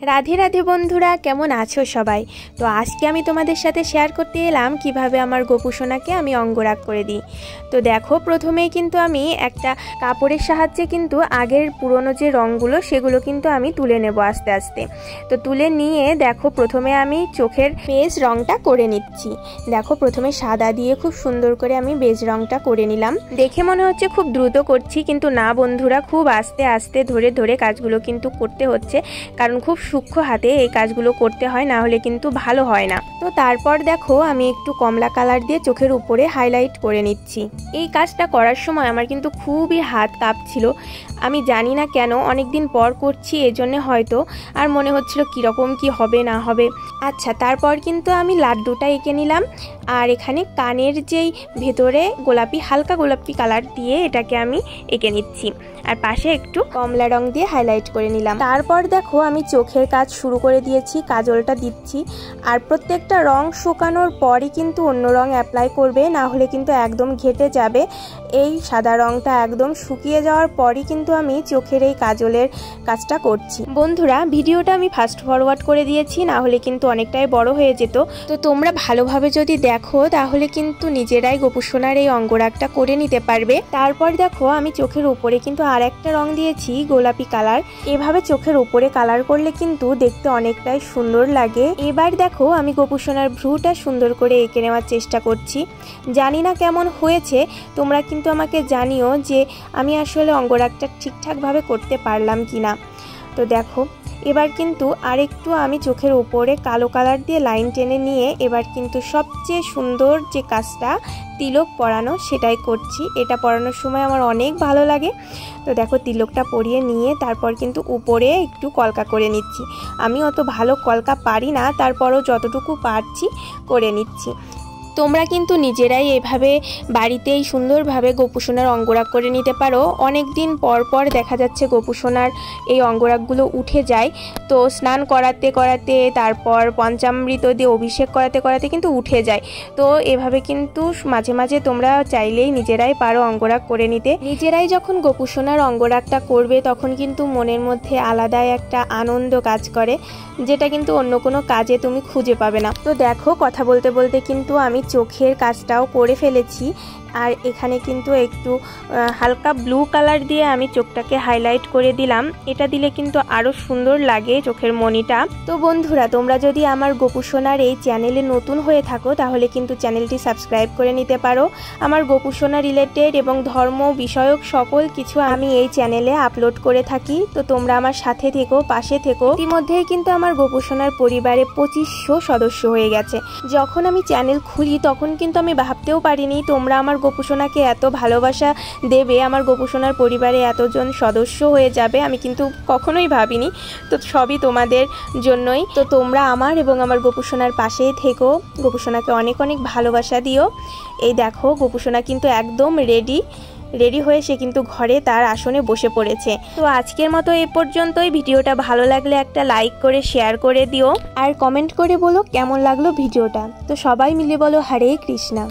রাধে রাধে বন্ধুরা, কেমন আছো সবাই? তো আজকে আমি তোমাদের সাথে শেয়ার করতে এলাম কিভাবে আমার গোপু সোনাকে আমি অঙ্গরাগ করে দিই। তো দেখো, প্রথমেই কিন্তু আমি একটা কাপড়ের সাহায্যে কিন্তু আগের পুরনো যে রঙগুলো সেগুলো কিন্তু আমি তুলে নেব আস্তে আস্তে। তো তুলে নিয়ে দেখো, প্রথমে আমি চোখের বেজ রঙটা করে নিচ্ছি। দেখো, প্রথমে সাদা দিয়ে খুব সুন্দর করে আমি বেজ রঙটা করে নিলাম। দেখে মনে হচ্ছে খুব দ্রুত করছি, কিন্তু না বন্ধুরা, খুব আস্তে আস্তে ধরে ধরে কাজগুলো কিন্তু করতে হচ্ছে, কারণ খুব সূক্ষ্ম হাতে এই কাজগুলো করতে হয়, না হলে কিন্তু ভালো হয় না। তো তারপর দেখো, আমি একটু কমলা কালার দিয়ে চোখের উপরে হাইলাইট করে নিচ্ছি। এই কাজটা করার সময় আমার কিন্তু খুবই হাত কাঁপছিল। আমি জানি না কেন, অনেকদিন পর করছি, এজন্য হয়তো আর মনে হচ্ছিল কীরকম কি হবে না হবে। আচ্ছা, তারপর কিন্তু আমি লাড্ডুটা এঁকে নিলাম, আর এখানে কানের যেই ভেতরে গোলাপি, হালকা গোলাপি কালার দিয়ে এটাকে আমি এঁকে নিচ্ছি, আর পাশে একটু কমলা রং দিয়ে হাইলাইট করে নিলাম। তারপর দেখো, আমি চোখের কাজ শুরু করে দিয়েছি, কাজলটা দিচ্ছি। আর প্রত্যেকটা রং শুকানোর পরই কিন্তু অন্য রং অ্যাপ্লাই করবে, না হলে কিন্তু একদম ঘেটে যাবে। এই সাদা রংটা একদম শুকিয়ে যাওয়ার পরই কিন্তু আমি চোখের এই কাজলের কাজটা করছি। বন্ধুরা, ভিডিওটা আমি ফাস্ট ফরওয়ার্ড করে দিয়েছি, না হলে কিন্তু অনেকটাই বড় হয়ে যেত। তো তোমরা ভালোভাবে যদি দেখো তাহলে কিন্তু নিজেরাই গোপু সোনার এই অঙ্গরাগটা করে নিতে পারবে। তারপর দেখো, আমি চোখের উপরে কিন্তু আর একটা রং দিয়েছি, গোলাপি কালার। এভাবে চোখের উপরে কালার করলে কিন্তু দেখতে অনেকটাই সুন্দর লাগে। এবার দেখো, আমি গোপু সোনার ভ্রুটা সুন্দর করে এঁকে নেওয়ার চেষ্টা করছি। জানি না কেমন হয়েছে, তোমরা কিন্তু আমাকে জানিও যে আমি আসলে অঙ্গরাগটা ঠিকঠাকভাবে করতে পারলাম কিনা। তো দেখো, এবার কিন্তু আরেকটু আমি চোখের উপরে কালো কালার দিয়ে লাইন টেনে নিয়ে এবার কিন্তু সবচেয়ে সুন্দর যে কাজটা, তিলক পরানো, সেটাই করছি। এটা পরানোর সময় আমার অনেক ভালো লাগে। তো দেখো, তিলকটা পরিয়ে নিয়ে তারপর কিন্তু উপরে একটু কলকা করে নিচ্ছি। আমি অত ভালো কলকা পারি না, তারপরও যতটুকু পারছি করে নিচ্ছি। তোমরা কিন্তু নিজেরাই এভাবে বাড়িতেই সুন্দরভাবে গোপু সোনার অঙ্গরাগ করে নিতে পারো। অনেক দিন পর পর দেখা যাচ্ছে গোপু সোনার এই অঙ্গরাগগুলো উঠে যায়। তো স্নান করাতে করাতে, তারপর পঞ্চামৃত দিয়ে অভিষেক করাতে করাতে কিন্তু উঠে যায়। তো এভাবে কিন্তু মাঝে মাঝে তোমরা চাইলেই নিজেরাই পারো অঙ্গরাগ করে নিতে। নিজেরাই যখন গোপু সোনার অঙ্গরাগটা করবে তখন কিন্তু মনের মধ্যে আলাদাই একটা আনন্দ কাজ করে, যেটা কিন্তু অন্য কোনো কাজে তুমি খুঁজে পাবে না। তো দেখো, কথা বলতে বলতে কিন্তু আমি চোখের কাজটাও করে ফেলেছি। আর এখানে কিন্তু একটু হালকা ব্লু কালার দিয়ে আমি চোখটাকে হাইলাইট করে দিলাম। এটা দিলে কিন্তু আরও সুন্দর লাগে চোখের মণিটা। তো বন্ধুরা, তোমরা যদি আমার গোপু সোনার এই চ্যানেলে নতুন হয়ে থাকো তাহলে কিন্তু চ্যানেলটি সাবস্ক্রাইব করে নিতে পারো। আমার গোপু সোনা রিলেটেড এবং ধর্ম বিষয়ক সকল কিছু আমি এই চ্যানেলে আপলোড করে থাকি। তো তোমরা আমার সাথে থেকো, পাশে থেকো। ইতিমধ্যেই কিন্তু আমার গোপু সোনার পরিবারে 2500 সদস্য হয়ে গেছে। যখন আমি চ্যানেল খুলি তখন কিন্তু আমি ভাবতেও পারিনি তোমরা আমার গোপু সোনাকে এত ভালোবাসা দেবে, আমার গোপু সোনার পরিবারে এতজন সদস্য হয়ে যাবে, আমি কিন্তু কখনোই ভাবিনি। তো সবই তোমাদের জন্যই। তো তোমরা আমার এবং আমার গোপু সোনার পাশেই থেকো, গোপু সোনাকে অনেক অনেক ভালোবাসা দিও। এই দেখো, গোপু সোনা কিন্তু একদম রেডি হয়ে সে কিন্তু ঘরে তার আসনে বসে পড়েছে। তো আজকের মতো এ পর্যন্তই। ভিডিওটা ভালো লাগলে একটা লাইক করে শেয়ার করে দিও, আর কমেন্ট করে বলো কেমন লাগলো ভিডিওটা। তো সবাই মিলে বলো হরে কৃষ্ণা।